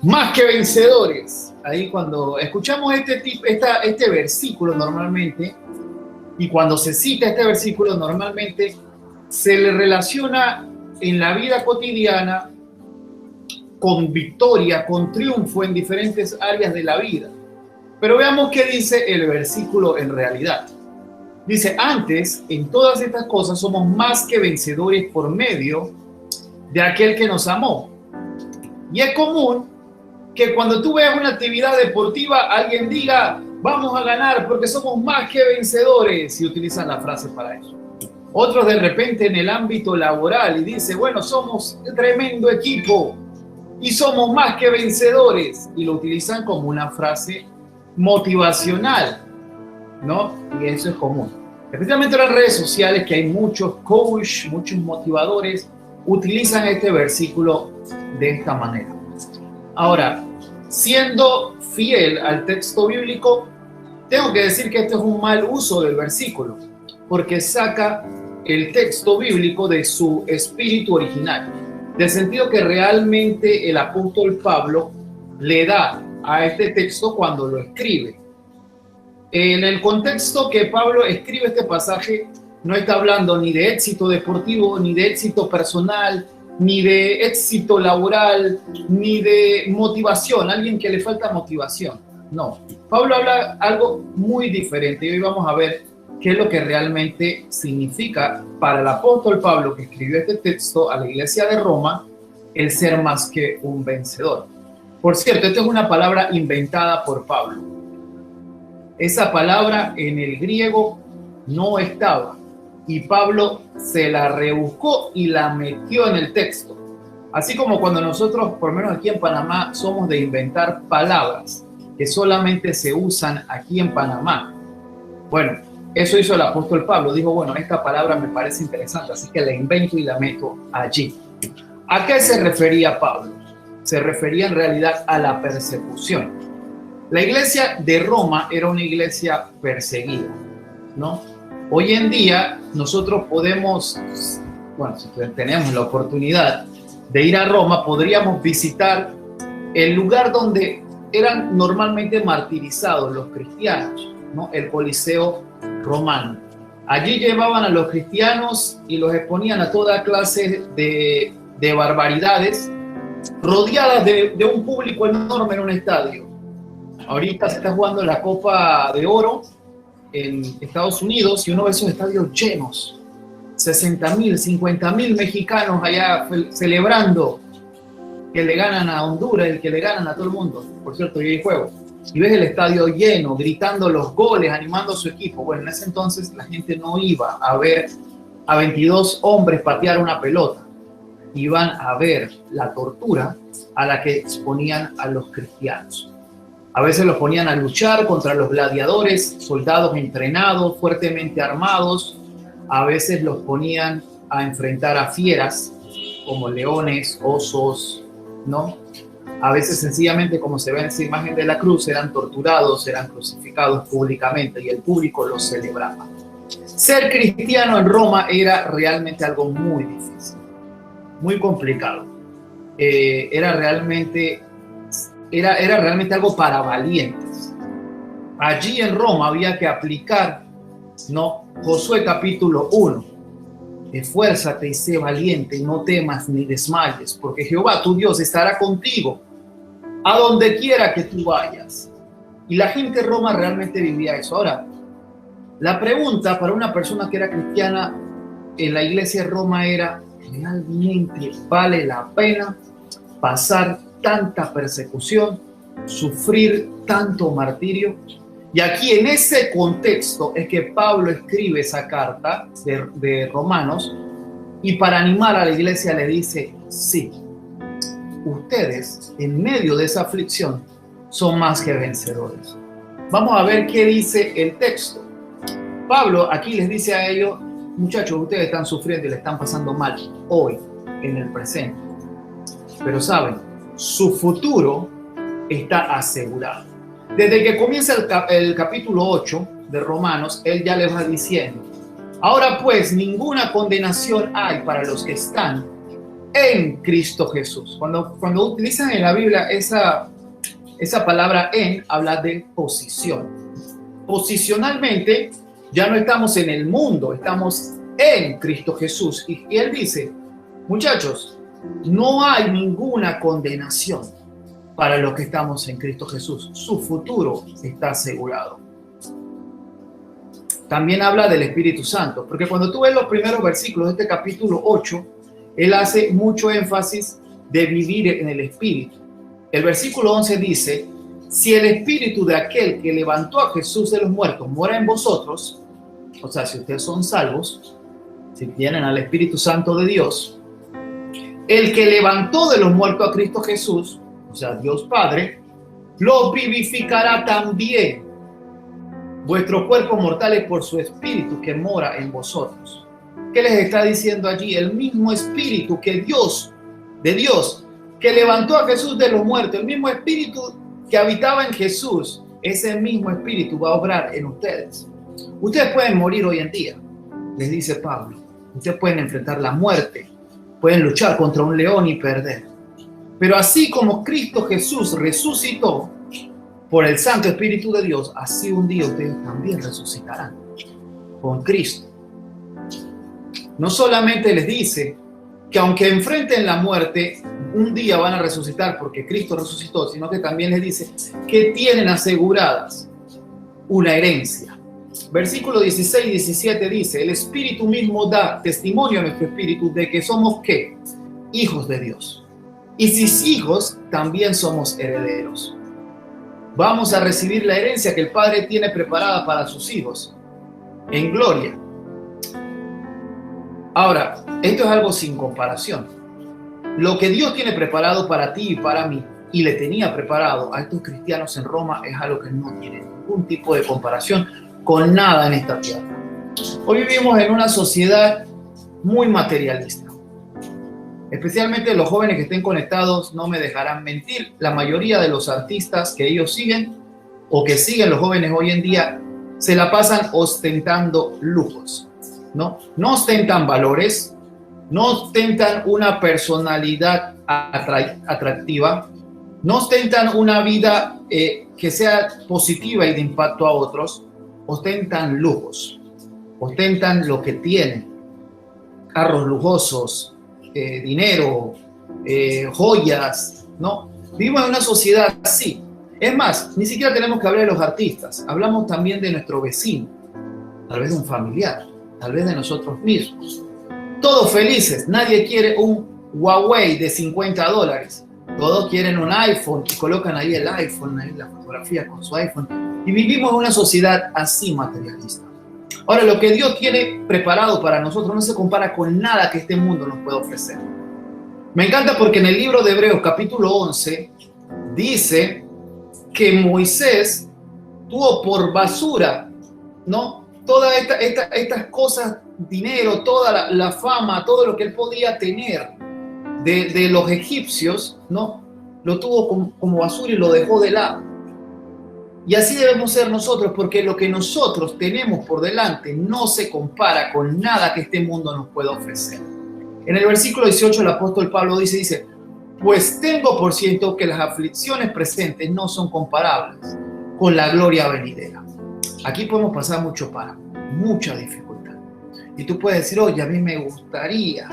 Más que vencedores. Ahí cuando escuchamos este versículo normalmente, y cuando se cita este versículo normalmente, se le relaciona en la vida cotidiana con victoria, con triunfo en diferentes áreas de la vida. Pero veamos qué dice el versículo en realidad. Dice, antes, en todas estas cosas somos más que vencedores por medio de aquel que nos amó. Y es común que cuando tú veas una actividad deportiva, alguien diga, vamos a ganar porque somos más que vencedores, y utilizan la frase para eso. Otros de repente en el ámbito laboral y dice, bueno, somos un tremendo equipo y somos más que vencedores, y lo utilizan como una frase motivacional, ¿no? Y eso es común. Especialmente en las redes sociales, que hay muchos coaches, muchos motivadores, utilizan este versículo de esta manera. Ahora, siendo fiel al texto bíblico, tengo que decir que este es un mal uso del versículo, porque saca el texto bíblico de su espíritu original, del sentido que realmente el apóstol Pablo le da a este texto cuando lo escribe. En el contexto que Pablo escribe este pasaje, no está hablando ni de éxito deportivo, ni de éxito personal, ni de éxito laboral, ni de motivación, alguien que le falta motivación. No, Pablo habla algo muy diferente, y hoy vamos a ver qué es lo que realmente significa para el apóstol Pablo, que escribió este texto a la iglesia de Roma, el ser más que un vencedor. Por cierto, esta es una palabra inventada por Pablo. Esa palabra en el griego no estaba, y Pablo se la rebuscó y la metió en el texto. Así como cuando nosotros, por lo menos aquí en Panamá, somos de inventar palabras que solamente se usan aquí en Panamá. Bueno, eso hizo el apóstol Pablo. Dijo, bueno, esta palabra me parece interesante, así que la invento y la meto allí. ¿A qué se refería Pablo? Se refería en realidad a la persecución. La iglesia de Roma era una iglesia perseguida, ¿no? Hoy en día nosotros podemos, bueno, si tenemos la oportunidad de ir a Roma, podríamos visitar el lugar donde eran normalmente martirizados los cristianos, ¿no? El Coliseo romano. Allí llevaban a los cristianos y los exponían a toda clase de barbaridades, rodeadas de un público enorme en un estadio. Ahorita se está jugando la Copa de Oro en Estados Unidos y uno ve esos estadios llenos, 60,000, 50,000 mexicanos allá celebrando que le ganan a Honduras, el que le ganan a todo el mundo. Por cierto, yo hay juego. Y ves el estadio lleno, gritando los goles, animando a su equipo. Bueno, en ese entonces la gente no iba a ver a 22 hombres patear una pelota. Iban a ver la tortura a la que exponían a los cristianos. A veces los ponían a luchar contra los gladiadores, soldados entrenados, fuertemente armados. A veces los ponían a enfrentar a fieras como leones, osos, ¿no? A veces sencillamente, como se ve en esa imagen de la cruz, eran torturados, eran crucificados públicamente y el público los celebraba. Ser cristiano en Roma era realmente algo muy difícil, muy complicado. Era realmente algo para valientes. Allí en Roma había que aplicar, ¿no? Josué capítulo 1. Esfuérzate y sé valiente, y no temas ni desmayes, porque Jehová tu Dios estará contigo a donde quiera que tú vayas. Y la gente de Roma realmente vivía eso. Ahora, la pregunta para una persona que era cristiana en la iglesia de Roma era, ¿realmente vale la pena pasar tanta persecución, sufrir tanto martirio? Y aquí en ese contexto es que Pablo escribe esa carta de Romanos, y para animar a la iglesia le dice, sí, ustedes en medio de esa aflicción son más que vencedores. Vamos a ver qué dice el texto. Pablo aquí les dice a ellos, muchachos, ustedes están sufriendo y le están pasando mal hoy, en el presente. Pero saben, su futuro está asegurado. Desde que comienza el capítulo 8 de Romanos, él ya les va diciendo, ahora pues ninguna condenación hay para los que están en Cristo Jesús. Cuando utilizan en la Biblia esa palabra en, habla de posición. Posicionalmente, ya no estamos en el mundo, estamos en Cristo Jesús. Y él dice, muchachos, no hay ninguna condenación para los que estamos en Cristo Jesús. Su futuro está asegurado. También habla del Espíritu Santo, porque cuando tú ves los primeros versículos de este capítulo 8, él hace mucho énfasis de vivir en el Espíritu. El versículo 11 dice, si el Espíritu de aquel que levantó a Jesús de los muertos mora en vosotros, o sea, si ustedes son salvos, si tienen al Espíritu Santo de Dios, el que levantó de los muertos a Cristo Jesús, o sea, Dios Padre, lo vivificará también vuestros cuerpos mortales por su Espíritu que mora en vosotros. ¿Qué les está diciendo allí? El mismo Espíritu que de Dios, que levantó a Jesús de los muertos, el mismo Espíritu que habitaba en Jesús, ese mismo Espíritu va a obrar en ustedes. Ustedes pueden morir hoy en día, les dice Pablo. Ustedes pueden enfrentar la muerte, pueden luchar contra un león y perder. Pero así como Cristo Jesús resucitó por el Santo Espíritu de Dios, así un día ustedes también resucitarán con Cristo. No solamente les dice que aunque enfrenten la muerte, un día van a resucitar porque Cristo resucitó, sino que también les dice que tienen aseguradas una herencia. Versículo 16 y 17 dice, el Espíritu mismo da testimonio a nuestro espíritu de que somos, ¿qué? Hijos de Dios. Y si hijos, también somos herederos. Vamos a recibir la herencia que el Padre tiene preparada para sus hijos en gloria. Ahora, esto es algo sin comparación. Lo que Dios tiene preparado para ti y para mí, y le tenía preparado a estos cristianos en Roma, es algo que no tiene ningún tipo de comparación con nada en esta tierra. Hoy vivimos en una sociedad muy materialista. Especialmente los jóvenes que estén conectados no me dejarán mentir. La mayoría de los artistas que ellos siguen o que siguen los jóvenes hoy en día se la pasan ostentando lujos, ¿no? No ostentan valores, no ostentan una personalidad atractiva, no ostentan una vida que sea positiva y de impacto a otros, ostentan lujos, ostentan lo que tienen, carros lujosos, dinero, joyas, ¿no? Vivimos en una sociedad así. Es más, ni siquiera tenemos que hablar de los artistas, hablamos también de nuestro vecino, tal vez de un familiar, tal vez de nosotros mismos. Todos felices, nadie quiere un Huawei de $50, todos quieren un iPhone y colocan ahí el iPhone, ahí la fotografía con su iPhone. Y vivimos en una sociedad así materialista. Ahora, lo que Dios tiene preparado para nosotros no se compara con nada que este mundo nos pueda ofrecer. Me encanta porque en el libro de Hebreos, capítulo 11, dice que Moisés tuvo por basura, ¿no? Todas estas cosas, dinero, toda la fama, todo lo que él podía tener de los egipcios, ¿no? Lo tuvo como basura y lo dejó de lado. Y así debemos ser nosotros, porque lo que nosotros tenemos por delante no se compara con nada que este mundo nos pueda ofrecer. En el versículo 18 el apóstol Pablo dice, pues tengo por cierto que las aflicciones presentes no son comparables con la gloria venidera. Aquí podemos pasar mucha dificultad. Y tú puedes decir, oye, a mí me gustaría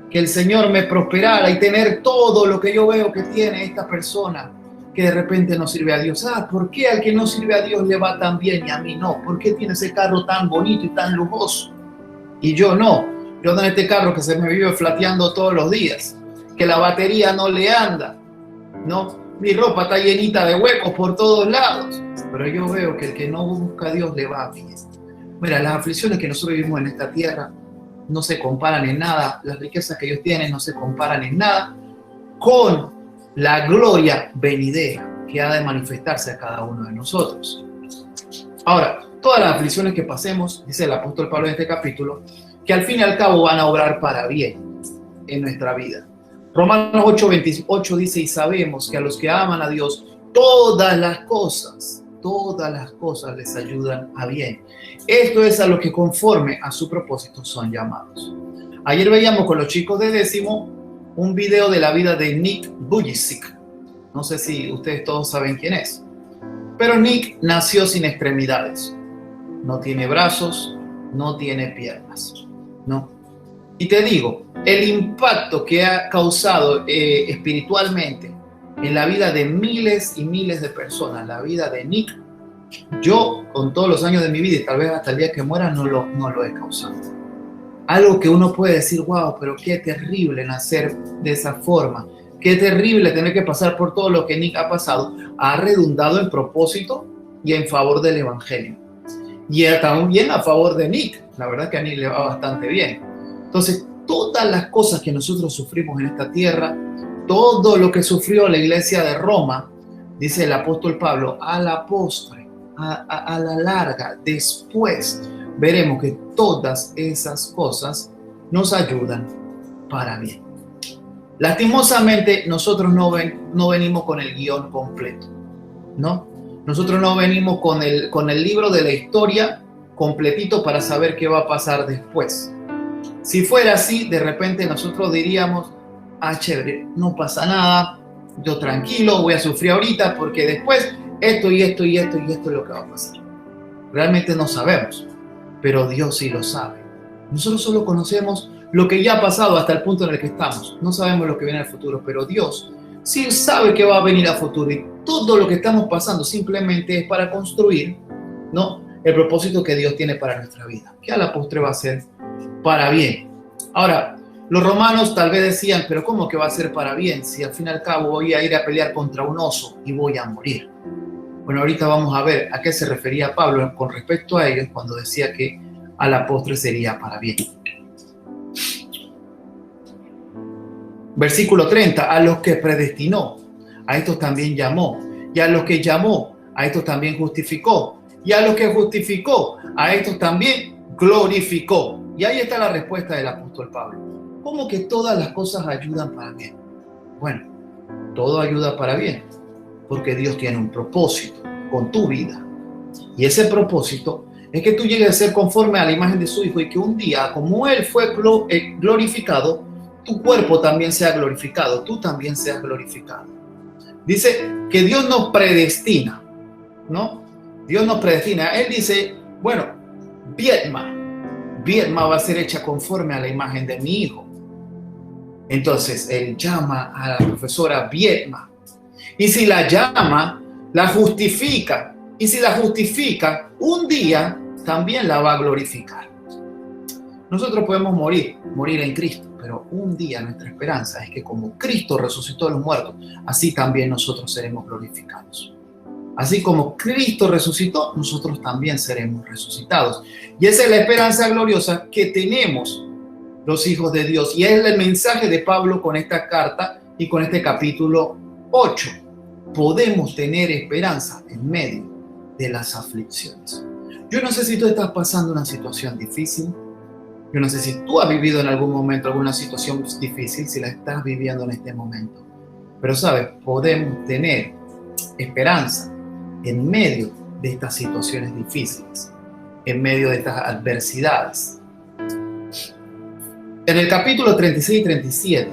que el Señor me prosperara y tener todo lo que yo veo que tiene esta persona que de repente no sirve a Dios. ¿Por qué al que no sirve a Dios le va tan bien y a mí no? ¿Por qué tiene ese carro tan bonito y tan lujoso? Y yo no. Yo ando en este carro que se me vive flateando todos los días, que la batería no le anda, ¿no? Mi ropa está llenita de huecos por todos lados. Pero yo veo que el que no busca a Dios le va bien. Mira, las aflicciones que nosotros vivimos en esta tierra no se comparan en nada. Las riquezas que ellos tienen no se comparan en nada con la gloria venidera que ha de manifestarse a cada uno de nosotros. Ahora, todas las aflicciones que pasemos, dice el apóstol Pablo en este capítulo, que al fin y al cabo van a obrar para bien en nuestra vida. Romanos 8:28 dice, y sabemos que a los que aman a Dios, todas las cosas les ayudan a bien. Esto es a lo que conforme a su propósito son llamados. Ayer veíamos con los chicos de 10º un video de la vida de Nick Vujicic. No sé si ustedes todos saben quién es. Pero Nick nació sin extremidades. No tiene brazos, no tiene piernas, ¿no? Y te digo, el impacto que ha causado espiritualmente en la vida de miles y miles de personas, la vida de Nick, yo con todos los años de mi vida y tal vez hasta el día que muera no lo he causado. Algo que uno puede decir, wow, pero qué terrible nacer de esa forma, qué terrible tener que pasar por todo lo que Nick ha pasado, ha redundado en propósito y en favor del evangelio. Y también a favor de Nick. La verdad que a Nick le va bastante bien. Entonces, todas las cosas que nosotros sufrimos en esta tierra, todo lo que sufrió la iglesia de Roma, dice el apóstol Pablo, a la postre, a la larga, después, veremos que todas esas cosas nos ayudan para bien. Lastimosamente, nosotros no venimos con el guión completo, ¿no? Nosotros no venimos con el libro de la historia completito para saber qué va a pasar después. Si fuera así, de repente nosotros diríamos, chévere, no pasa nada, yo tranquilo, voy a sufrir ahorita porque después esto y esto y esto y esto es lo que va a pasar. Realmente no sabemos, pero Dios sí lo sabe. Nosotros solo conocemos lo que ya ha pasado hasta el punto en el que estamos. No sabemos lo que viene en el futuro, pero Dios sí sabe que va a venir a futuro y todo lo que estamos pasando simplemente es para construir, ¿no?, el propósito que Dios tiene para nuestra vida, que a la postre va a ser para bien. Ahora, los romanos tal vez decían, pero ¿cómo que va a ser para bien si al fin y al cabo voy a ir a pelear contra un oso y voy a morir? Bueno, ahorita vamos a ver a qué se refería Pablo con respecto a ellos cuando decía que a la postre sería para bien. Versículo 30, a los que predestinó, a estos también llamó, y a los que llamó, a estos también justificó, y a los que justificó, a estos también glorificó. Y ahí está la respuesta del apóstol Pablo. ¿Cómo que todas las cosas ayudan para bien? Bueno, todo ayuda para bien, porque Dios tiene un propósito con tu vida. Y ese propósito es que tú llegues a ser conforme a la imagen de su Hijo y que un día, como Él fue glorificado, tu cuerpo también sea glorificado, tú también seas glorificado. Dice que Dios nos predestina, ¿no? Dios nos predestina. Él dice, bueno, Viedma va a ser hecha conforme a la imagen de mi Hijo. Entonces, Él llama a la profesora Viedma. Y si la llama, la justifica. Y si la justifica, un día también la va a glorificar. Nosotros podemos morir en Cristo, pero un día nuestra esperanza es que como Cristo resucitó de los muertos, así también nosotros seremos glorificados. Así como Cristo resucitó, nosotros también seremos resucitados. Y esa es la esperanza gloriosa que tenemos los hijos de Dios. Y es el mensaje de Pablo con esta carta y con este capítulo 8. Podemos tener esperanza en medio de las aflicciones. Yo no sé si tú estás pasando una situación difícil. Yo no sé si tú has vivido en algún momento alguna situación difícil, si la estás viviendo en este momento. Pero, ¿sabes? Podemos tener esperanza en medio de estas situaciones difíciles, en medio de estas adversidades. En el capítulo 36 y 37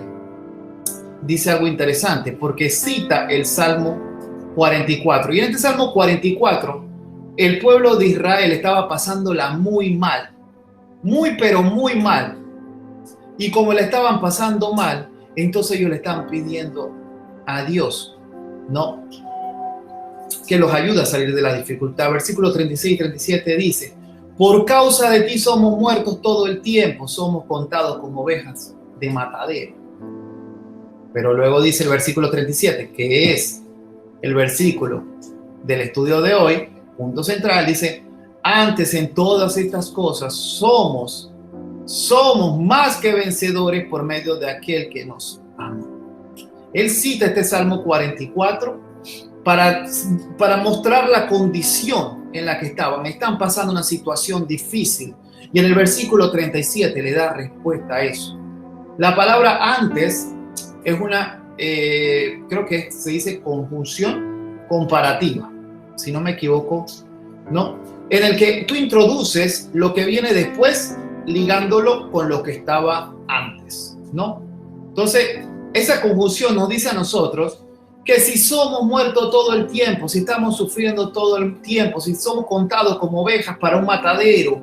dice algo interesante, porque cita el Salmo 44. Y en este Salmo 44, el pueblo de Israel estaba pasándola muy mal. Muy, pero muy mal. Y como le estaban pasando mal, entonces ellos le estaban pidiendo a Dios, ¿no?, que los ayude a salir de la dificultad. Versículos 36 y 37 dice, por causa de ti somos muertos todo el tiempo, somos contados como ovejas de matadero. Pero luego dice el versículo 37, que es el versículo del estudio de hoy, punto central, dice, antes en todas estas cosas somos más que vencedores por medio de aquel que nos ama. Él cita este Salmo 44 para mostrar la condición en la que estaban. Están pasando una situación difícil y en el versículo 37 le da respuesta a eso. La palabra antes es una, creo que se dice conjunción comparativa, si no me equivoco, ¿no?, en el que tú introduces lo que viene después ligándolo con lo que estaba antes, ¿no? Entonces, esa conjunción nos dice a nosotros que si somos muertos todo el tiempo, si estamos sufriendo todo el tiempo, si somos contados como ovejas para un matadero,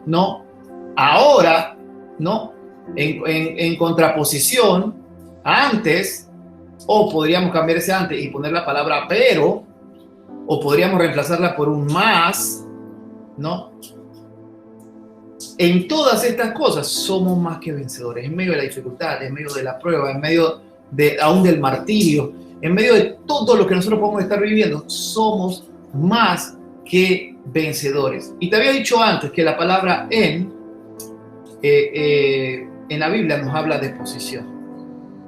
¿no? Ahora, ¿no? En contraposición, antes, o podríamos cambiar ese antes y poner la palabra pero, o podríamos reemplazarla por un más, ¿no? En todas estas cosas somos más que vencedores, en medio de la dificultad, en medio de la prueba, en medio de aún del martirio, en medio de todo lo que nosotros podemos estar viviendo, somos más que vencedores. Y te había dicho antes que la palabra en la Biblia nos habla de posición.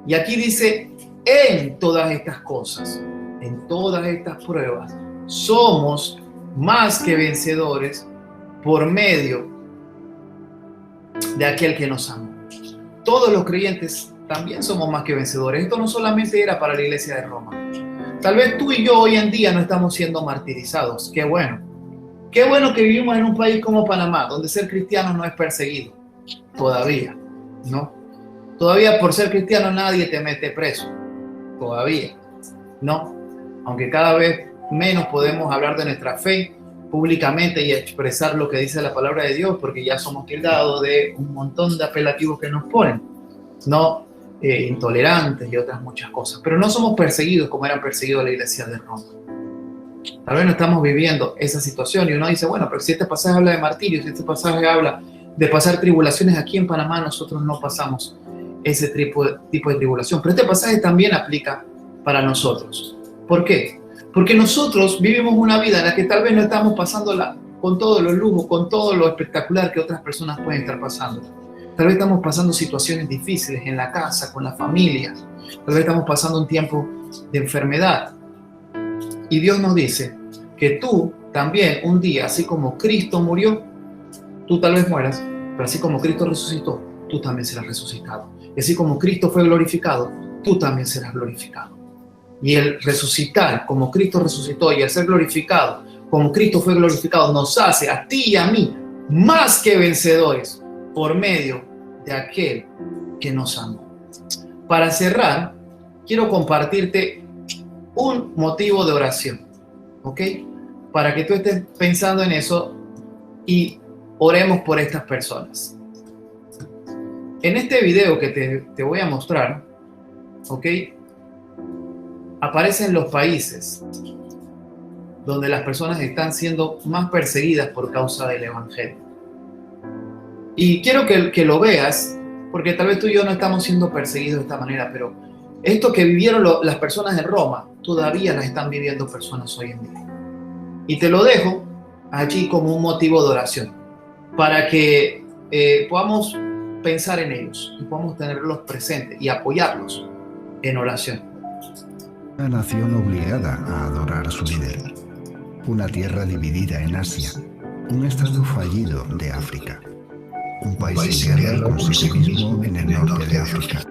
Y aquí dice, en todas estas cosas, en todas estas pruebas, somos más que vencedores por medio de aquel que nos ama. Todos los creyentes también somos más que vencedores. Esto no solamente era para la iglesia de Roma. Tal vez tú y yo hoy en día no estamos siendo martirizados. Qué bueno. Qué bueno que vivimos en un país como Panamá, donde ser cristiano no es perseguido. Todavía, ¿no? Todavía por ser cristiano nadie te mete preso. Todavía, ¿no? Aunque cada vez menos podemos hablar de nuestra fe públicamente y expresar lo que dice la palabra de Dios, porque ya somos tildados de un montón de apelativos que nos ponen, ¿no? Intolerantes y otras muchas cosas. Pero no somos perseguidos como eran perseguidos la iglesia de Roma. Tal vez no estamos viviendo esa situación y uno dice, bueno, pero si este pasaje habla de martirio, si este pasaje habla de pasar tribulaciones, aquí en Panamá nosotros no pasamos ese tipo de tribulación. Pero este pasaje también aplica para nosotros. ¿Por qué? Porque nosotros vivimos una vida en la que tal vez no estamos pasándola con todos los lujos, con todo lo espectacular que otras personas pueden estar pasando. Tal vez estamos pasando situaciones difíciles en la casa, con la familia. Tal vez estamos pasando un tiempo de enfermedad. Y Dios nos dice que tú también un día, así como Cristo murió, tú tal vez mueras, pero así como Cristo resucitó, tú también serás resucitado. Y así como Cristo fue glorificado, tú también serás glorificado. Y el resucitar como Cristo resucitó y el ser glorificado como Cristo fue glorificado nos hace a ti y a mí más que vencedores por medio de aquel que nos amó. Para cerrar, quiero compartirte un motivo de oración, ¿ok? Para que tú estés pensando en eso y oremos por estas personas. En este video que te voy a mostrar, ¿ok? Aparecen los países donde las personas están siendo más perseguidas por causa del evangelio. Y quiero que lo veas, porque tal vez tú y yo no estamos siendo perseguidos de esta manera, pero esto que vivieron las personas en Roma, todavía las están viviendo personas hoy en día. Y te lo dejo allí como un motivo de oración, para que podamos pensar en ellos y podamos tenerlos presentes y apoyarlos en oración. Una nación obligada a adorar a su líder, una tierra dividida en Asia, un estado fallido de África, un país en guerra consigo mismo en el norte de África,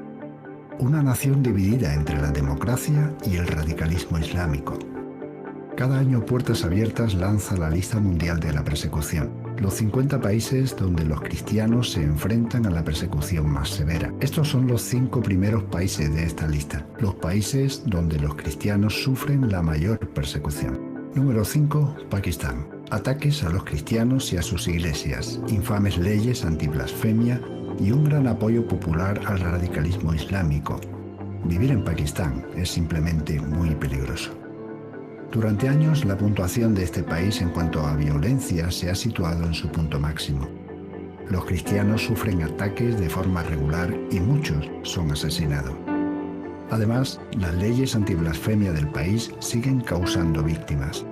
una nación dividida entre la democracia y el radicalismo islámico. Cada año Puertas Abiertas lanza la lista mundial de la persecución, los 50 países donde los cristianos se enfrentan a la persecución más severa. Estos son los 5 primeros países de esta lista, los países donde los cristianos sufren la mayor persecución. Número 5, Pakistán. Ataques a los cristianos y a sus iglesias, infames leyes antiblasfemia y un gran apoyo popular al radicalismo islámico. Vivir en Pakistán es simplemente muy peligroso. Durante años, la puntuación de este país en cuanto a violencia se ha situado en su punto máximo. Los cristianos sufren ataques de forma regular y muchos son asesinados. Además, las leyes antiblasfemia del país siguen causando víctimas.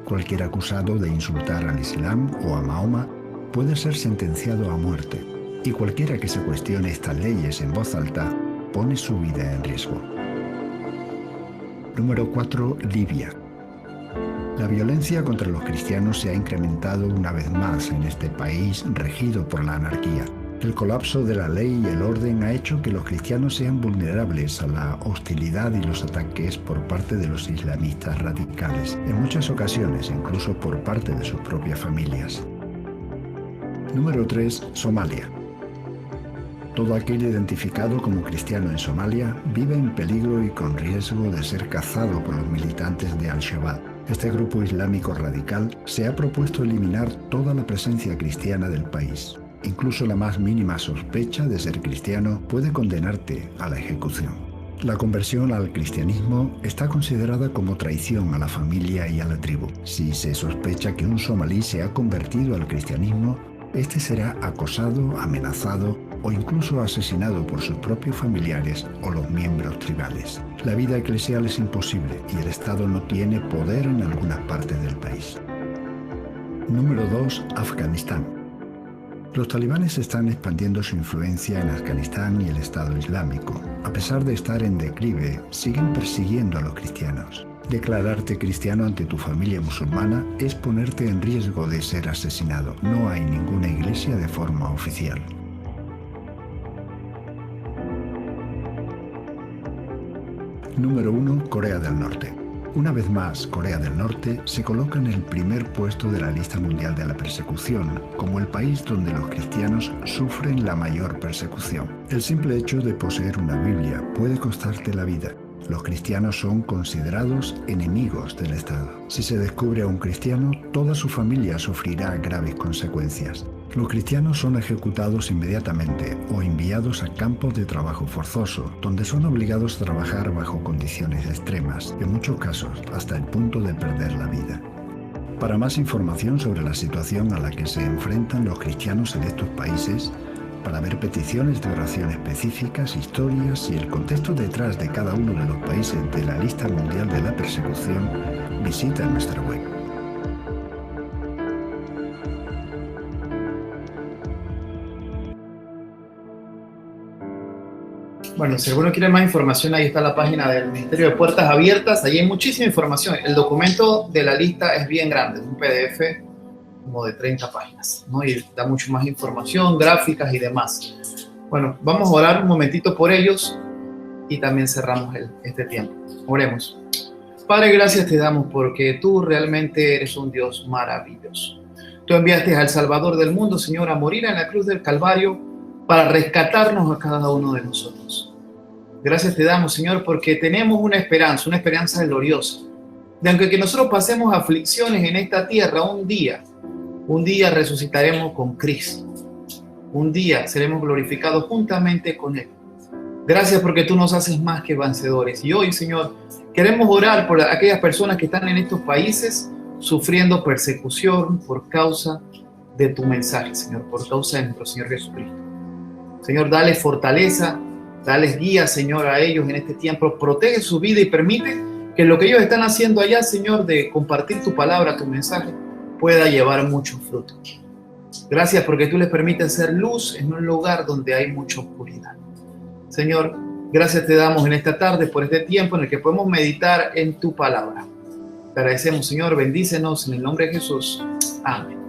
Cualquier acusado de insultar al Islam o a Mahoma puede ser sentenciado a muerte, y cualquiera que se cuestione estas leyes en voz alta pone su vida en riesgo. Número 4, Libia. La violencia contra los cristianos se ha incrementado una vez más en este país regido por la anarquía. El colapso de la ley y el orden ha hecho que los cristianos sean vulnerables a la hostilidad y los ataques por parte de los islamistas radicales, en muchas ocasiones incluso por parte de sus propias familias. Número 3, Somalia. Todo aquel identificado como cristiano en Somalia vive en peligro y con riesgo de ser cazado por los militantes de Al-Shabaab. Este grupo islámico radical se ha propuesto eliminar toda la presencia cristiana del país. Incluso la más mínima sospecha de ser cristiano puede condenarte a la ejecución. La conversión al cristianismo está considerada como traición a la familia y a la tribu. Si se sospecha que un somalí se ha convertido al cristianismo, este será acosado, amenazado o incluso asesinado por sus propios familiares o los miembros tribales. La vida eclesial es imposible y el Estado no tiene poder en algunas partes del país. Número 2. Afganistán. Los talibanes están expandiendo su influencia en Afganistán y el Estado Islámico. A pesar de estar en declive, siguen persiguiendo a los cristianos. Declararte cristiano ante tu familia musulmana es ponerte en riesgo de ser asesinado. No hay ninguna iglesia de forma oficial. Número 1. Corea del Norte. Una vez más, Corea del Norte se coloca en el primer puesto de la lista mundial de la persecución, como el país donde los cristianos sufren la mayor persecución. El simple hecho de poseer una Biblia puede costarte la vida. Los cristianos son considerados enemigos del Estado. Si se descubre a un cristiano, toda su familia sufrirá graves consecuencias. Los cristianos son ejecutados inmediatamente o enviados a campos de trabajo forzoso, donde son obligados a trabajar bajo condiciones extremas, en muchos casos hasta el punto de perder la vida. Para más información sobre la situación a la que se enfrentan los cristianos en estos países, para ver peticiones de oración específicas, historias y el contexto detrás de cada uno de los países de la lista mundial de la persecución, visita nuestra web. Bueno, si alguno quiere más información, ahí está la página del Ministerio de Puertas Abiertas. Ahí hay muchísima información. El documento de la lista es bien grande, es un PDF como de 30 páginas, ¿no? Y da mucho más información, gráficas y demás. Bueno, vamos a orar un momentito por ellos y también cerramos este tiempo. Oremos. Padre, gracias te damos porque tú realmente eres un Dios maravilloso. Tú enviaste al Salvador del mundo, Señor, a morir en la cruz del Calvario para rescatarnos a cada uno de nosotros. Gracias te damos, Señor, porque tenemos una esperanza gloriosa. De aunque que nosotros pasemos aflicciones en esta tierra, un día resucitaremos con Cristo. Un día seremos glorificados juntamente con Él. Gracias porque tú nos haces más que vencedores. Y hoy, Señor, queremos orar por aquellas personas que están en estos países sufriendo persecución por causa de tu mensaje, Señor, por causa de nuestro Señor Jesucristo. Señor, dale fortaleza, dales guía, Señor, a ellos en este tiempo. Protege su vida y permite que lo que ellos están haciendo allá, Señor, de compartir tu palabra, tu mensaje, pueda llevar mucho fruto. Gracias porque tú les permites ser luz en un lugar donde hay mucha oscuridad. Señor, gracias te damos en esta tarde por este tiempo en el que podemos meditar en tu palabra. Te agradecemos, Señor, bendícenos en el nombre de Jesús. Amén.